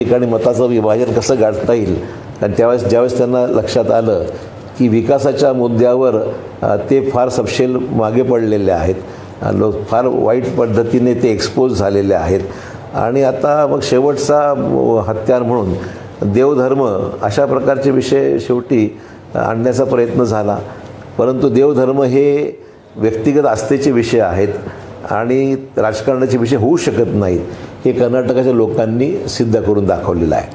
ठिकाणी मताचं विभाजन कसं गाठता येईल. आणि ज्यावेळेस त्यांना लक्षात आलं की विकासाच्या मुद्द्यावर ते फार सपशेल मागे पडलेले आहेत, लोक फार वाईट पद्धतीने ते एक्सपोज झालेले आहेत. आणि आता मग शेवटचा हत्यार म्हणून देवधर्म अशा प्रकारचे विषय शेवटी आणण्याचा प्रयत्न झाला. परंतु देवधर्म हे व्यक्तिगत आस्थेचे विषय आहेत आणि राजकारणाचे विषय होऊ शकत नाहीत, हे कर्नाटकाच्या लोकांनी सिद्ध करून दाखवलेलं आहे.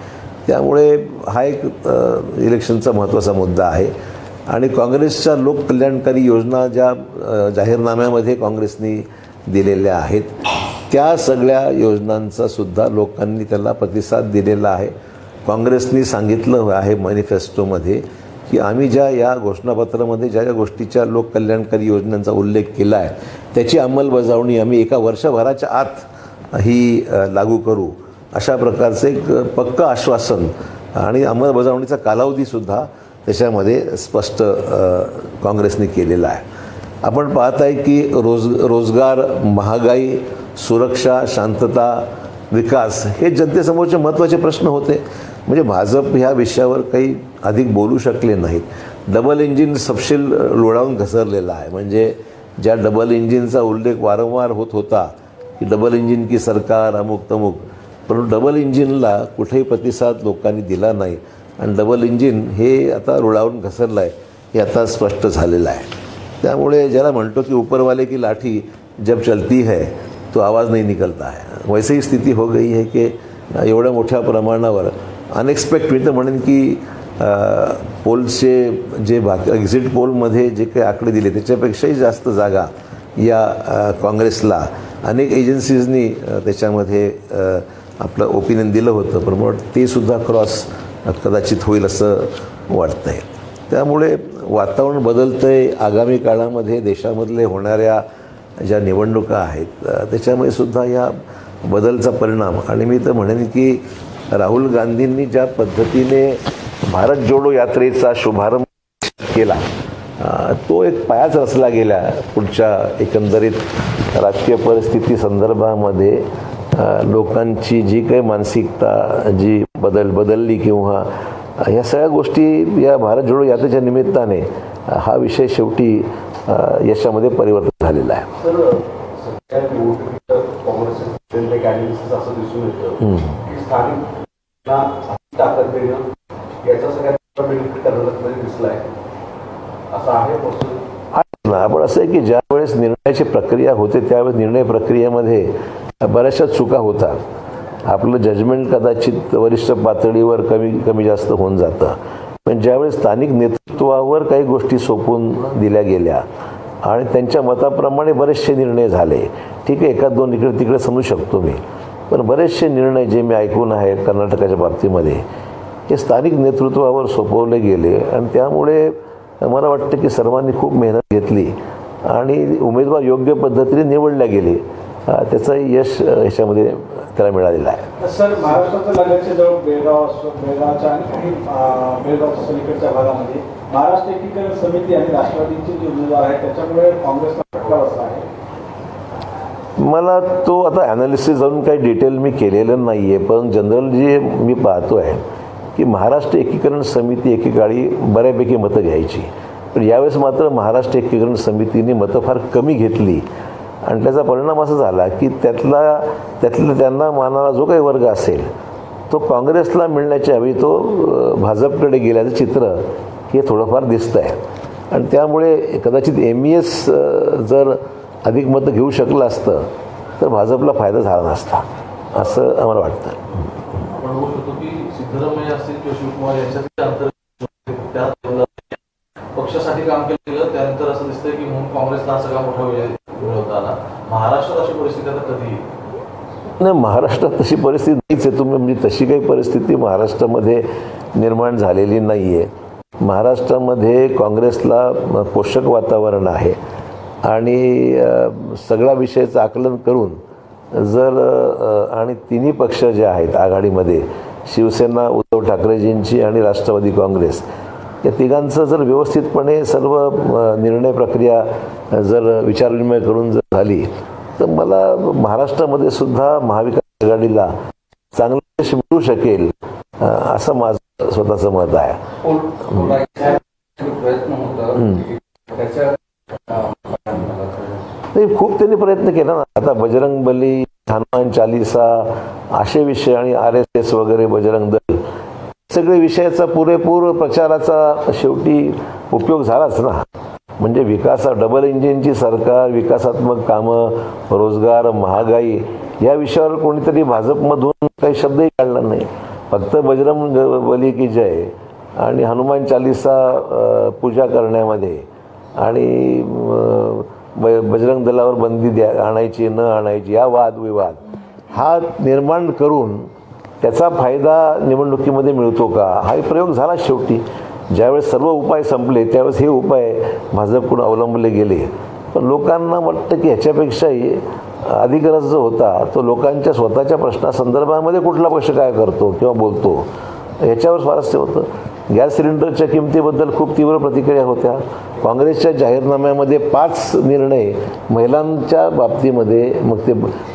त्यामुळे हा एक इलेक्शनचा महत्त्वाचा मुद्दा आहे. आणि काँग्रेसच्या लोककल्याणकारी योजना ज्या जाहीरनाम्यामध्ये काँग्रेसनी दिलेल्या आहेत, त्या सगळ्या योजनांचा सुद्धा लोकांनी त्याला प्रतिसाद दिलेला आहे. काँग्रेसनी सांगितलं आहे मॅनिफेस्टोमध्ये की आम्ही या घोषणापत्रामध्ये ज्या गोष्टीच्या लोककल्याणकारी योजनांचा उल्लेख केला आहे त्याची अंमलबजावणी आम्ही एका वर्षभराच्या आत ही लागू करू, अशा प्रकारचं एक पक्कं आश्वासन आणि अंमलबजावणीचा कालावधीसुद्धा त्याच्यामध्ये स्पष्ट काँग्रेसने केलेला आहे. आपण पाहत आहे की रोजगार, महागाई, सुरक्षा, शांतता, विकास हे जनतेसमोरचे महत्त्वाचे प्रश्न होते. म्हणजे भाजप ह्या विषयावर काही अधिक बोलू शकले नाहीत. डबल इंजिन सपशेल लोळावून घसरलेला आहे. म्हणजे ज्या डबल इंजिनचा उल्लेख वारंवार होत होता की डबल इंजिन की सरकार अमुक तमुक, परंतु डबल इंजिनला कुठेही प्रतिसाद लोकांनी दिला नाही आणि डबल इंजिन हे आता रुळावून घसरलं आहे हे आता स्पष्ट झालेलं आहे. त्यामुळे ज्याला म्हणतो की ऊपरवाले की लाठी जब चलती है तो आवाज़ नहीं निकलता है, वैसे ही स्थिती हो गई है की एवढ्या मोठ्या प्रमाणावर अनएक्सपेक्ट, मी तर म्हणेन की पोलचे जे एक्झिट पोलमध्ये जे काही आकडे दिले त्याच्यापेक्षाही जास्त जागा या काँग्रेसला अनेक एजन्सीजनी त्याच्यामध्ये आपलं ओपिनियन दिलं होतं, पण मग ते सुद्धा क्रॉस कदाचित होईल असं वाटतं आहे. त्यामुळे वातावरण बदलतं आहे. आगामी काळामध्ये देशामधले होणाऱ्या ज्या निवडणुका आहेत त्याच्यामध्ये सुद्धा या बदलचा परिणाम. आणि मी तर म्हणेन की राहुल गांधींनी ज्या पद्धतीने भारत जोडो यात्रेचा शुभारंभ केला तो एक पायाच रचला गेला पुढच्या एकंदरीत राजकीय परिस्थिती संदर्भामध्ये. लोकांची जी काही मानसिकता जी बदलली किंवा ह्या सगळ्या गोष्टी या भारत जोडो यात्रेच्या निमित्ताने हा विषय शेवटी यशामध्ये परिवर्तन झालेला आहे. आपण असं आहे की ज्या वेळेस निर्णयाची प्रक्रिया होते त्यावेळेस निर्णय प्रक्रियेमध्ये बऱ्याचशा चुका होतात. आपलं जजमेंट कदाचित वरिष्ठ पातळीवर कमी जास्त होऊन जातं, पण ज्यावेळेस स्थानिक नेतृत्वावर काही गोष्टी सोपवून दिल्या गेल्या आणि त्यांच्या मताप्रमाणे बरेचसे निर्णय झाले, ठीक आहे एखाद दोन इकडे तिकडे समजू शकतो मी, पण बरेचसे निर्णय जे मी ऐकून आहे कर्नाटकाच्या बाबतीमध्ये हे स्थानिक नेतृत्वावर सोपवले गेले. आणि त्यामुळे मला वाटतं की सर्वांनी खूप मेहनत घेतली आणि उमेदवार योग्य पद्धतीने निवडल्या गेले, त्याचंही यश याच्यामध्ये त्याला मिळालेलं आहे. सर, महाराष्ट्राच्या लगतच्या जवळ बेळगावच्या आणि काही बेळगावच्या पलीकडच्या भागामध्ये महाराष्ट्र एकीकरण समिती आणि राष्ट्रवादीचे जे उमेदवार आहेत त्याच्यामुळे काँग्रेसला फटका बसला आहे. मला तो आता ॲनालिसिस अजून काही डिटेल मी केलेलं नाही आहे, पण जनरल जे मी पाहतो आहे की महाराष्ट्र एकीकरण समिती एकेकाळी बऱ्यापैकी मतं घ्यायची, पण यावेळेस मात्र महाराष्ट्र एकीकरण समितीने मतं फार कमी घेतली आणि त्याचा परिणाम असा झाला की त्यातलं त्यांना मानाला जो काही वर्ग असेल तो काँग्रेसला मिळण्याच्या ऐवजी तो भाजपकडे गेल्याचं चित्र हे थोडंफार दिसतं आहे. आणि त्यामुळे कदाचित MES जर अधिक मतं घेऊ शकलं असतं तर भाजपला फायदा झाला नसता असं आम्हाला वाटतं. सिद्धरामय्या असतील किंवा शिवकुमार यांच्यातील पक्षासाठी काम केलं त्यानंतर असं दिसतंय की म्हणून काँग्रेसला सगळा मोठा विजय मिळवता आला. महाराष्ट्रात अशी परिस्थिती आता कधी नाही, महाराष्ट्रात तशी परिस्थिती नाहीच आहे. तुम्ही म्हणजे तशी काही परिस्थिती महाराष्ट्रामध्ये निर्माण झालेली नाही आहे. महाराष्ट्रामध्ये काँग्रेसला पोषक वातावरण आहे आणि सगळ्या विषयाचं आकलन करून जर आणि तिन्ही पक्ष जे आहेत आघाडीमध्ये शिवसेना उद्धव ठाकरेजींची आणि राष्ट्रवादी काँग्रेस या तिघांचं जर व्यवस्थितपणे सर्व निर्णय प्रक्रिया जर विचारविनिमय करून जर झाली तर मला महाराष्ट्रामध्ये सुद्धा महाविकास आघाडीला चांगलं यश मिळू शकेल असं माझं स्वतःचं मत आहे. प्रयत्न होता त्याच्या नाही, खूप त्यांनी प्रयत्न केला ना. आता बजरंग बली, हनुमान चालीसा असे विषय आणि RSS वगैरे, बजरंग दल, सगळे विषयाचा पुरेपूर प्रचाराचा शेवटी उपयोग झालाच ना. म्हणजे डबल इंजिनची सरकार, विकासात्मक कामं, रोजगार, महागाई या विषयावर कोणीतरी भाजपमधून काही शब्दही काढला नाही. फक्त बजरंग बली की जय आणि हनुमान चालीसा पूजा करण्यामध्ये आणि बजरंग दलावर बंदी आणायची न आणायची या वादविवाद हा निर्माण करून त्याचा फायदा निवडणुकीमध्ये मिळतो का, हा प्रयोग झाला. शेवटी ज्यावेळेस सर्व उपाय संपले त्यावेळेस हे उपाय भाजपकडून अवलंबले गेले. पण लोकांना वाटतं की ह्याच्यापेक्षाही अधिक रस जो होता तो लोकांच्या स्वतःच्या प्रश्नासंदर्भामध्ये कुठला पक्ष काय करतो किंवा बोलतो ह्याच्यावर स्वारस्य होतं. गॅस सिलेंडरच्या किमतीबद्दल खूप तीव्र प्रतिक्रिया होत्या. काँग्रेसच्या जाहीरनाम्यामध्ये 5 निर्णय महिलांच्या बाबतीमध्ये, मग ते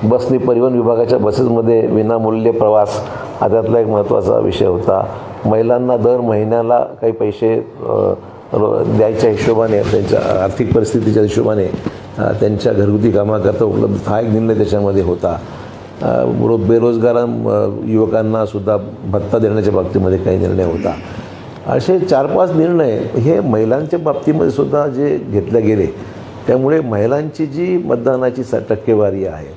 बसनी, परिवहन विभागाच्या बसेसमध्ये विनामूल्य प्रवास हा त्यातला एक महत्त्वाचा विषय होता. महिलांना दर महिन्याला काही पैसे द्यायच्या हिशोबाने, त्यांच्या आर्थिक परिस्थितीच्या हिशोबाने त्यांच्या घरगुती कामाकरता उपलब्ध हा एक निर्णय त्याच्यामध्ये होता. बेरोजगार युवकांना सुद्धा भत्ता देण्याच्या बाबतीमध्ये काही निर्णय होता. असे 4-5 निर्णय हे महिलांच्या बाबतीमध्ये सुद्धा जे घेतले गेले, त्यामुळे महिलांची जी मतदानाची टक्केवारी आहे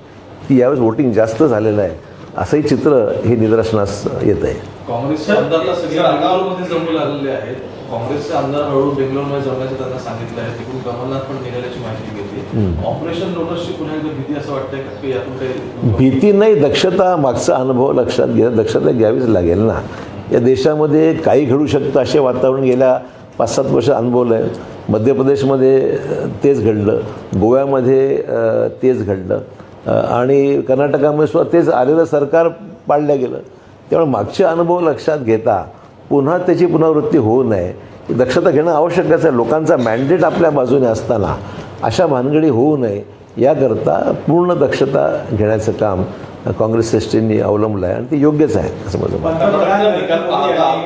ती यावेळेस वोटिंग जास्त झालेलं आहे असंही चित्र हे निदर्शनास येत आहे. काँग्रेसचे आमदार सगळे बेंगलोरमध्ये जमू लागलेले आहेत. काँग्रेसचे आमदार हळूहळू बेंगलोरमध्ये जमण्याचं त्यांना सांगितलं आहे. तिकडून कमलनाथ पण निघाल्याची माहिती घेतली. ऑपरेशन लोटसची पुन्हा एकदा भीती असं वाटतंय का यातून काही भीती नाही, दक्षता, मागचा अनुभव लक्षात घ्या. दक्षता घ्यावीच लागेल ना. या देशामध्ये काही घडू शकतं असे वातावरण गेल्या 5-7 वर्ष अनुभवलं आहे. मध्य प्रदेशमध्ये तेच घडलं, गोव्यामध्ये तेच घडलं आणि कर्नाटकामध्ये सुद्धा तेच आलेलं सरकार पाडलं गेलं. त्यामुळे मागचे अनुभव लक्षात घेता पुन्हा त्याची पुनरावृत्ती होऊ नये, दक्षता घेणं आवश्यकच आहे. लोकांचा मॅन्डेट आपल्या बाजूने असताना अशा भानगडी होऊ नये याकरता पूर्ण दक्षता घेण्याचं काम काँग्रेस श्रेष्ठींनी अवलंबलं आहे आणि ते योग्यच आहे असं माझं मत.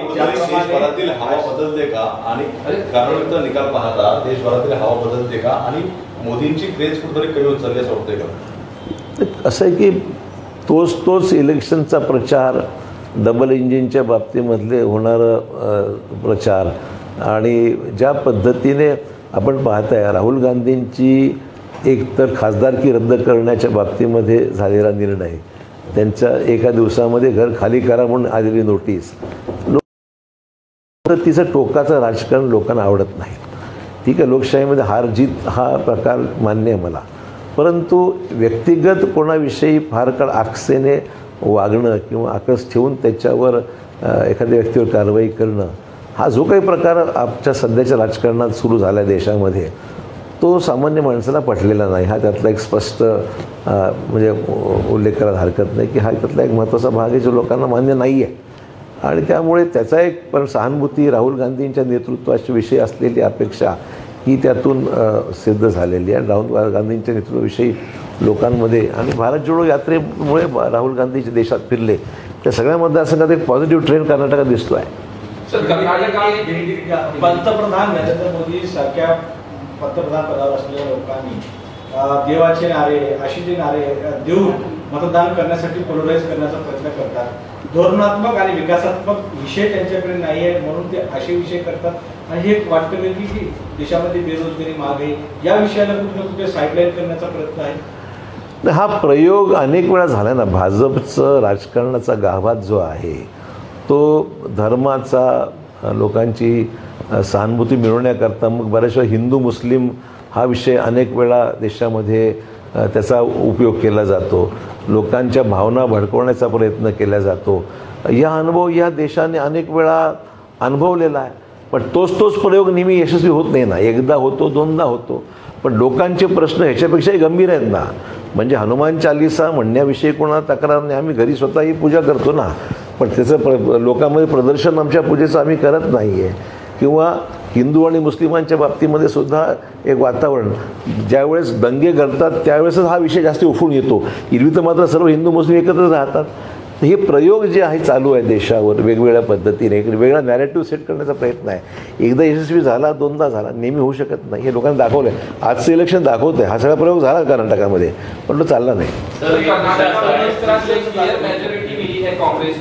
देशभरातील हवा बदलते का आणि कर्नाटकचा निकाल पाहता देशभरातील हवा बदलते का आणि मोदींची क्रेज कुठेतरी कमी होत चालली असं वाटतंय का? असं आहे की तोच इलेक्शनचा प्रचार, डबल इंजिनच्या बाबतीमधले होणारं प्रचार आणि ज्या पद्धतीने आपण पाहताय राहुल गांधींची एकतर खासदारकी रद्द करण्याच्या बाबतीमध्ये झालेला निर्णय, त्यांच्या एका दिवसामध्ये घर खाली करा म्हणून आलेली नोटीस, तिचं टोकाचं राजकारण लोकांना आवडत नाही. ठीक आहे, लोकशाहीमध्ये हार जीत हा प्रकार मान्य आहे मला, परंतु व्यक्तिगत कोणाविषयी फार काळ आकसेने वागणं किंवा आकस ठेवून त्याच्यावर एखाद्या व्यक्तीवर कारवाई करणं हा जो काही प्रकार आमच्या सध्याच्या राजकारणात सुरू झाला आहे देशामध्ये, तो सामान्य माणसाला पटलेला नाही. हा त्यातला एक स्पष्ट म्हणजे उल्लेख करायला हरकत नाही की हा त्यातला एक महत्त्वाचा भाग आहे जो लोकांना मान्य नाही आहे. आणि त्यामुळे त्याचा एक पण सहानुभूती राहुल गांधींच्या नेतृत्वाच्या विषयी असलेली अपेक्षा ही त्यातून सिद्ध झालेली आहे. राहुल गांधींच्या नेतृत्वाविषयी लोकांमध्ये आणि भारत जोडो यात्रेमुळे राहुल गांधी देशात फिरले त्या सगळ्या मतदारसंघात एक पॉझिटिव्ह ट्रेंड कर्नाटकात दिसतो आहे. पंतप्रधान नरेंद्र मोदी सारख्या पंतप्रधान पदावर असलेल्या लोकांनी देवाचे नारे, आशीचे नारे देऊन मतदान करण्यासाठी पोलराईज करण्याचा प्रयत्न करतात. धोरणात्मक आणि विकासात्मक विषय त्यांच्याकडे नाही आहेत म्हणून ते असे विषय करतात आणि हे वाटतं की देशामध्ये बेरोजगारी, महागाई या विषयाला कुठे ना कुठे साईडलाईन करण्याचा प्रयत्न आहे. हा प्रयोग अनेक वेळा झाला ना. भाजपचं राजकारणाचा गाभा जो आहे तो धर्माचा, लोकांची सहानुभूती मिळवण्याकरता मग बऱ्याच वेळा हिंदू मुस्लिम हा विषय अनेक वेळा देशामध्ये त्याचा उपयोग केला जातो. लोकांच्या भावना भडकवण्याचा प्रयत्न केला जातो. या अनुभव या देशाने अनेक वेळा अनुभवलेला आहे. पण तोच प्रयोग नेहमी यशस्वी होत नाही ना. एकदा होतो, दोनदा होतो, पण लोकांचे प्रश्न ह्याच्यापेक्षाही गंभीर आहेत ना. म्हणजे हनुमान चालीसा म्हणण्याविषयी कोणाला तक्रार नाही, आम्ही घरी स्वतःही पूजा करतो ना, पण त्याचं लोकांमध्ये प्रदर्शन आमच्या पूजेचं आम्ही करत नाही आहे. किंवा हिंदू आणि मुस्लिमांच्या बाबतीमध्ये सुद्धा एक वातावरण, ज्यावेळेस दंगे घडतात त्यावेळेसच हा विषय जास्त उफून येतो. एरवी तर मात्र सर्व हिंदू मुस्लिम एकत्र राहतात. तर हे प्रयोग जे आहे चालू आहे देशावर वेगवेगळ्या पद्धतीने एक वेगळा नॅरेटिव्ह सेट करण्याचा प्रयत्न आहे. एकदा यशस्वी झाला, दोनदा झाला, नेहमी होऊ शकत नाही. हे लोकांना दाखवलं आहे. आजचं इलेक्शन दाखवत आहे. हा सगळा प्रयोग झाला कर्नाटकामध्ये, पण तो चालला नाही.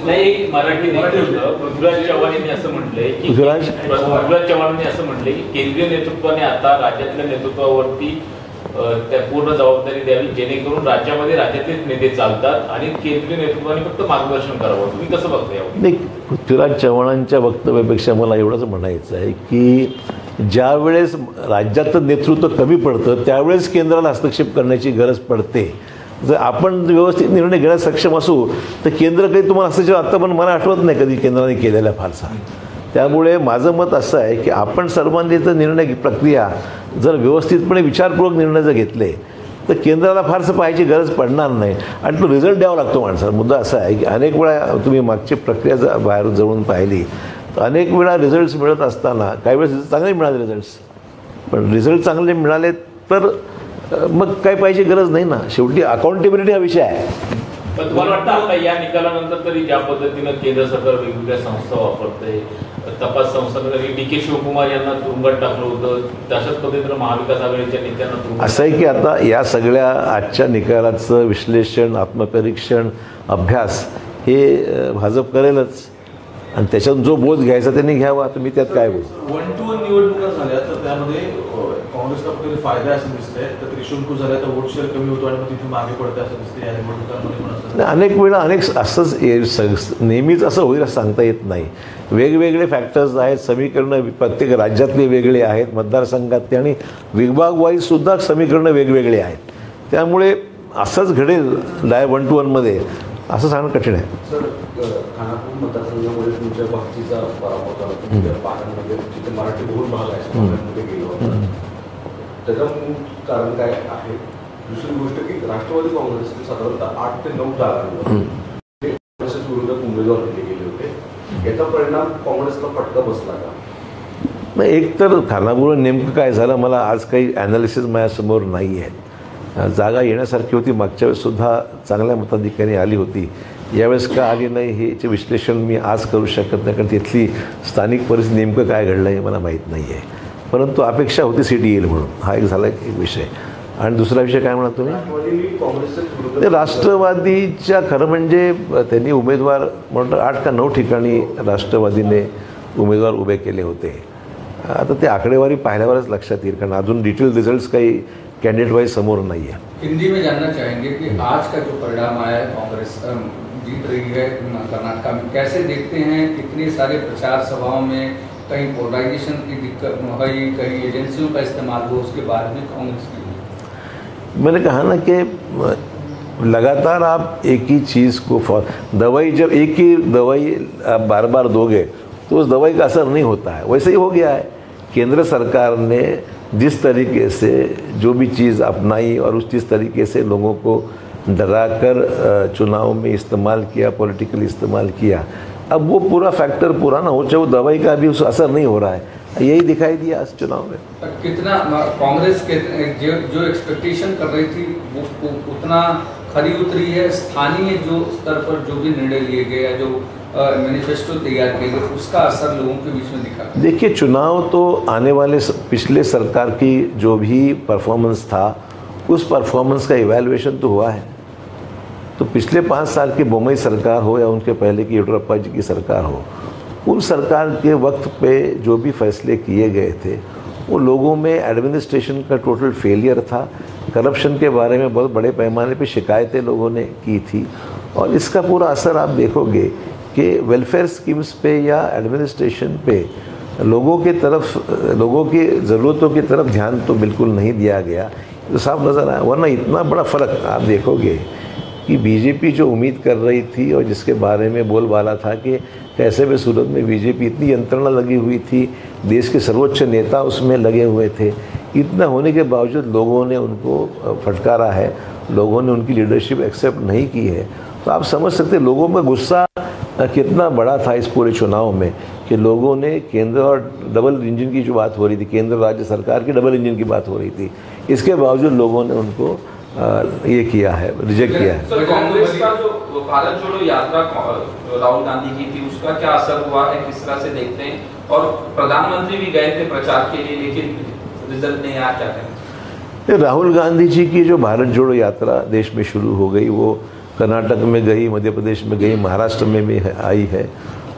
नाही, मराठी पृथ्वीराज चव्हाण यांनी असं म्हटलंय की पृथ्वीराज चव्हाणांनी असं म्हटलंय की केंद्रीय नेतृत्वाने आता राज्यातल्या नेतृत्वावरती त्या पूर्ण जबाबदारी द्यावी, जेणेकरून राज्यामध्ये राज्यातलेच नेते चालतात आणि केंद्रीय नेतृत्वाने फक्त मार्गदर्शन करावं. तुम्ही कसं बघता यावर? नाही, पृथ्वीराज चव्हाणांच्या वक्तव्यापेक्षा मला एवढंच म्हणायचं आहे की ज्या वेळेस राज्याचं नेतृत्व कमी पडतं त्यावेळेस केंद्राला हस्तक्षेप करण्याची गरज पडते. जर आपण व्यवस्थित निर्णय घेण्यास सक्षम असू तर केंद्र काही तुम्हाला हस्तक्षेप आत्ता पण मला आठवत नाही कधी केंद्राने केलेला फारसा. त्यामुळे माझं मत असं आहे की आपण सर्वांनी जर निर्णय प्रक्रिया जर व्यवस्थितपणे विचारपूर्वक निर्णय जर घेतले तर केंद्राला फारसं पाहायची गरज पडणार नाही आणि तो रिझल्ट द्यावा लागतो माणसाला. मुद्दा असा आहे की अनेक वेळा तुम्ही मागची प्रक्रिया जर बाहेर जवळून पाहिली तर अनेक वेळा रिझल्ट्स मिळत असताना काही वेळेस चांगले मिळाले रिझल्ट्स, पण रिझल्ट चांगले मिळाले तर मग काय पाहिजे गरज नाही ना. शेवटी अकाउंटेबिलिटी हा विषय आहे. पण तुम्हाला वाटतं आता या निकालानंतर तरी ज्या पद्धतीनं केंद्र सरकार वेगवेगळ्या संस्था वापरते, तपास संस्थांमध्ये DK शिवकुमार यांना तुरुंगात टाकलं होतं, तशाच पद्धतीनं महाविकास आघाडीच्या नेत्यांना तुरुंगात असं आहे की आता या सगळ्या आजच्या निकालाचं विश्लेषण, आत्मपरीक्षण, अभ्यास हे भाजप करेलच आणि त्याच्यातून जो बोध घ्यायचा त्यांनी घ्यावा. तर मी त्यात काय बोलू. 1-to-1 निवडणुका झाल्या तर त्यामध्ये काँग्रेसला कुठेतरी फायदा असं दिसतंय, तर त्रिशंकू झाल्या तर वोट शेअर कमी होतो आणि मग तिथे मागे पडते असं दिसते या निवडणुकांमध्ये पण असं. अनेक वेळा असंच नेहमीच असं होईल असं सांगता येत नाही. वेगवेगळे फॅक्टर्स आहेत, समीकरणं प्रत्येक राज्यातले वेगळे आहेत, मतदारसंघातले आणि विभाग वाईजसुद्धा समीकरणं वेगवेगळे आहेत. त्यामुळे असंच घडेल 1-to-1मध्ये असं सांगणं कठीण आहे. सर, खानापूर मतदारसंघामध्ये तुमच्या बाबतीचा पराभव झाला. तुमच्या भागांमध्ये जिथे मराठी बहुल भाग आहे समाजांमध्ये गेलो होता, त्याचं मूळ कारण काय आहे? दुसरी गोष्ट की राष्ट्रवादी काँग्रेसने साधारणतः 8 ते 9 जागांवर काँग्रेसच्या विरोधात उमेदवार दिले गेले होते. याचा परिणाम काँग्रेसला फटका बसला का? नाही, एक तर खानापूर नेमकं काय झालं मला आज काही ॲनालिसिस माझ्यासमोर नाही आहे. जागा येण्यासारखी होती, मागच्या वेळेससुद्धा चांगल्या मताधिक्याने आली होती, यावेळेस का आली नाही हेचे विश्लेषण मी आज करू शकत नाही, कारण तिथली स्थानिक परिस्थिती नेमकं काय घडलं हे मला माहीत नाही आहे. परंतु अपेक्षा होती सीट येईल म्हणून, हा एक झाला एक विषय. आणि दुसरा विषय काय म्हणा तुम्ही? ते राष्ट्रवादीच्या खरं म्हणजे त्यांनी उमेदवार म्हणून 8 का 9 ठिकाणी राष्ट्रवादीने उमेदवार उभे केले होते. आता ते आकडेवारी पाहिल्यावरच लक्षात येईल, कारण अजून डिटेल रिझल्ट्स काही कैंडिडेट वाइज समोर नहीं है. हिंदी में जानना चाहेंगे कि आज का जो परिणाम आया है, कांग्रेस जीत रही है कर्नाटक में, कैसे देखते हैं? कितने सारे प्रचार सभाओं में कहीं पोलराइजेशन की दिक्कत हुई, कहीं एजेंसियों का इस्तेमाल हुआ, उसके बाद भी कांग्रेस की। मैंने कहा ना कि लगातार आप एक ही चीज़ को दवाई, जब एक ही दवाई आप बार बार दोगे तो उस दवाई का असर नहीं होता है. वैसे ही हो गया है. केंद्र सरकार ने जिस तरीके से जो भी चीज़ अपनाई और जिस तरीके से लोगों को डराकर चुनाव में इस्तेमाल किया, पॉलिटिकल इस्तेमाल किया, अब वो पूरा फैक्टर पूरा ना हो, चाहे वो दवाई का भी उस असर नहीं हो रहा है. यही दिखाई दिया इस चुनाव में. कितना कांग्रेस के जो एक्सपेक्टेशन कर रही थी वो उतना खरी उतरी है? स्थानीय जो स्तर पर जो भी निर्णय लिए गए, जो मैनिफेस्टो तैयार किए गए, उसका असर लोगों के बीच में दिखा? देखिए, चुनाव तो आने वाले पिछले सरकार की जो भी परफॉर्मेंस था उस परफॉर्मेंस का इवैल्यूएशन तो हुआ है. तो पिछले 5 साल की बोमई सरकार हो या उनके पहले की येडियुरप्पा जी की सरकार हो, उन सरकार के वक्त पे जो भी फैसले किए गए थे वो लोगों में एडमिनिस्ट्रेशन का टोटल फेलियर था. करप्शन के बारे में बहुत बड़े पैमाने पे शिकायतें लोगों ने की थी और इसका पूरा असर आप देखोगे कि वेलफेयर स्कीम्स पे या एडमिनिस्ट्रेशन पे लोगों के तरफ, लोगों की ज़रूरतों की तरफ ध्यान तो बिल्कुल नहीं दिया गया. तो साफ नज़र आया. वरना इतना बड़ा फ़र्क आप देखोगे कि बीजेपी जो उम्मीद कर रही थी और जिसके बारे में बोलबाला था कि कैसे भी सूरत में बीजेपी इतनी यंत्रणा लगी हुई थी, देश के सर्वोच्च नेता उसमें लगे हुए थे, इतना होने के बावजूद लोगों ने उनको फटकारा है, लोगों ने उनकी लीडरशिप एक्सेप्ट नहीं की है. तो आप समझ सकते लोगों में गुस्सा कितना बड़ा था इस पूरे चुनाव में कि लोगों ने केंद्र और डबल इंजन की जो बात हो रही थी, केंद्र राज्य सरकार की डबल इंजन की बात हो रही थी, इसके बावजूद लोगों ने उनको ये किया है, रिजेक्ट किया है. कांग्रेस का जो भारत जोड़ो यात्रा राहुल गांधी की थी, उसका क्या असर हुआ है, किस तरह से देखते हैं? और प्रधानमंत्री भी गए थे प्रचार के लिए, लेकिन रिजल्ट नहीं आया, क्या करें? राहुल गांधी जी की जो भारत जोड़ो यात्रा देश में शुरू हो गई, वो कर्नाटक में गई, मध्य प्रदेश में गई, महाराष्ट्र में भी आई है।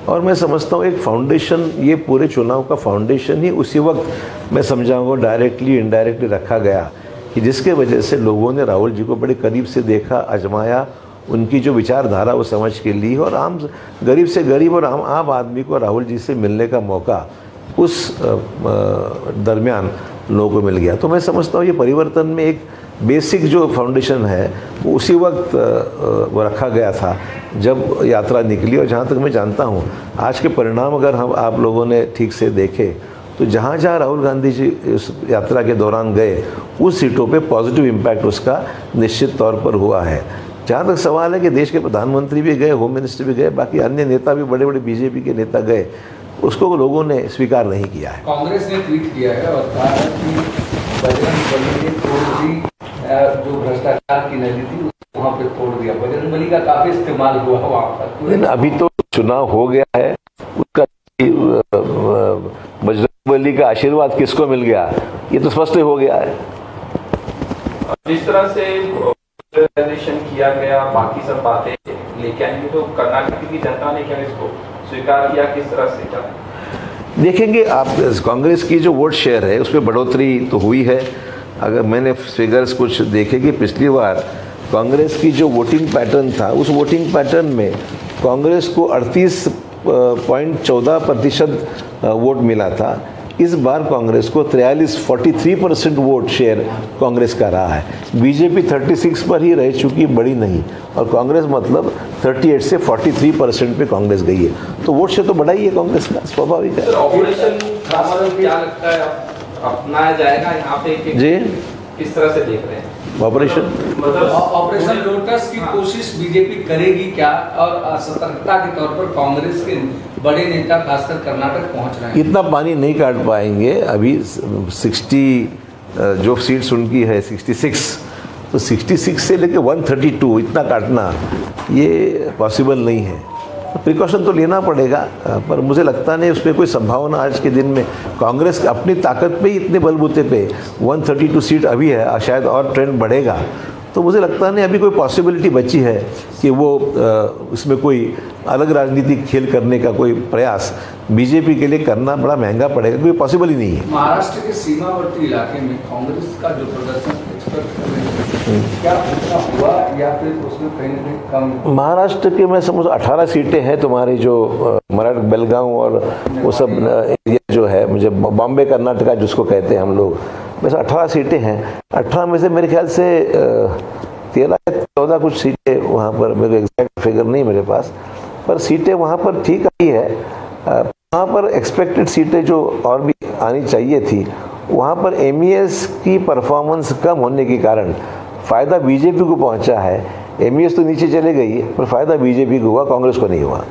और मैं समझता हूँ एक फाउंडेशन, ये पूरे चुनाव का फाउंडेशन ही उसी वक्त मैं समझाऊँगा डायरेक्टली इनडायरेक्टली रखा गया, कि जिसके वजह से लोगों ने राहुल जी को बड़े करीब से देखा, आजमाया, उनकी जो विचारधारा वो समझ के ली, और आम गरीब से गरीब और आम आदमी को राहुल जी से मिलने का मौका उस दरमियान लोगों को मिल गया। तो मैं समझता हूँ ये परिवर्तन में एक बेसिक जो फाउंडेशन है वो उसी वक्त वो रखा गया था जब यात्रा निकली। और जहाँ तक मैं जानता हूँ आज के परिणाम अगर हम आप लोगों ने ठीक से देखे तो जहाँ जहाँ राहुल गांधी जी इस यात्रा के दौरान गए उस सीटों पे पॉजिटिव इम्पैक्ट उसका निश्चित तौर पर हुआ है। जहाँ तक सवाल है कि देश के प्रधानमंत्री भी गए, होम मिनिस्टर भी गए, बाकी अन्य नेता भी, बड़े बड़े बीजेपी के नेता गए, उसको लोगों ने स्वीकार नहीं किया है। कांग्रेस ने ट्वीट किया है और कहा है कि बजरंग बली ने तोड़ दी जो भ्रष्टाचार की नदी थी, वहाँ पे तोड़ दिया। बजरंग बली का काफी इस्तेमाल हुआ वहाँ पर। लेकिन अभी तो चुनाव हो गया है, उसका बजरंग बली का आशीर्वाद किसको मिल गया ये तो स्पष्ट हो गया है। जिस तरह से किया गया, बाकी सब बातें लेके आएंगे, तो कर्नाटक की जनता ने क्या इसको स्वीकार किया, किस तरह से क्या देखेंगे आप? कांग्रेस की जो वोट शेयर है उसमें बढ़ोतरी तो हुई है। अगर मैंने फिगर्स कुछ देखे कि पिछली बार कांग्रेस की जो वोटिंग पैटर्न था, उस वोटिंग पैटर्न में कांग्रेस को 38.14% वोट मिला था। इस बार कांग्रेस को 43% वोट शेयर कांग्रेस का रहा है। बीजेपी 36 पर ही रह चुकी, बड़ी नहीं, और कांग्रेस मतलब 38 से 43% पे कांग्रेस गई है। तो वोट शेयर तो बढ़ा ही है कांग्रेस का, स्वाभाविक है। ऑपरेशन क्या लगता है अपनाया जाएगा यहाँ पे जी? किस तरह से देख रहे हैं ऑपरेशन? मतलब ऑपरेशन लोटस की कोशिश बीजेपी करेगी क्या? और सतर्कता के तौर पर कांग्रेस के बड़े नेता खासकर कर्नाटक पहुंच रहे हैं। इतना पानी नहीं काट पाएंगे अभी। 60 जो सीट्स उनकी है 66, तो 66 से लेकर 132 इतना काटना ये पॉसिबल नहीं है। प्रिकॉशन तो लेना पड़ेगा, पर मुझे लगता नहीं उस पर कोई संभावना आज के दिन में। कांग्रेस अपनी ताकत पे ही इतने बलबूते पे 132 सीट अभी है, शायद और ट्रेंड बढ़ेगा। तो मुझे लगता नहीं अभी कोई पॉसिबिलिटी बची है कि वो इसमें कोई अलग राजनीतिक खेल करने का कोई प्रयास बीजेपी के लिए करना बड़ा महंगा पड़ेगा, कोई पॉसिबल ही नहीं है। महाराष्ट्र के सीमावर्ती इलाके में कांग्रेस का जो प्रदर्शन एक्सपेक्ट कर रहे हैं, क्या उतना हुआ या फिर उसमें कहीं ना कहीं कम? महाराष्ट्र के मैं समझ 18 सीटें हैं तुम्हारी, जो मराठ बेलगांव और वो सब एरिया जो है, मुझे बॉम्बे कर्नाटका जिसको कहते हैं हम लोग, वैसे 18 सीटें हैं। 18 में से मेरे ख्याल से 13 या 14 कुछ सीटें वहाँ पर, मेरे एग्जैक्ट फिगर नहीं मेरे पास, पर सीटें वहाँ पर ठीक आई है। वहाँ पर एक्सपेक्टेड सीटें जो और भी आनी चाहिए थी, वहाँ पर MES की परफॉर्मेंस कम होने के कारण फ़ायदा बीजेपी को पहुँचा है। MES तो नीचे चले गई, पर फ़ायदा बीजेपी को हुआ, कांग्रेस को नहीं हुआ।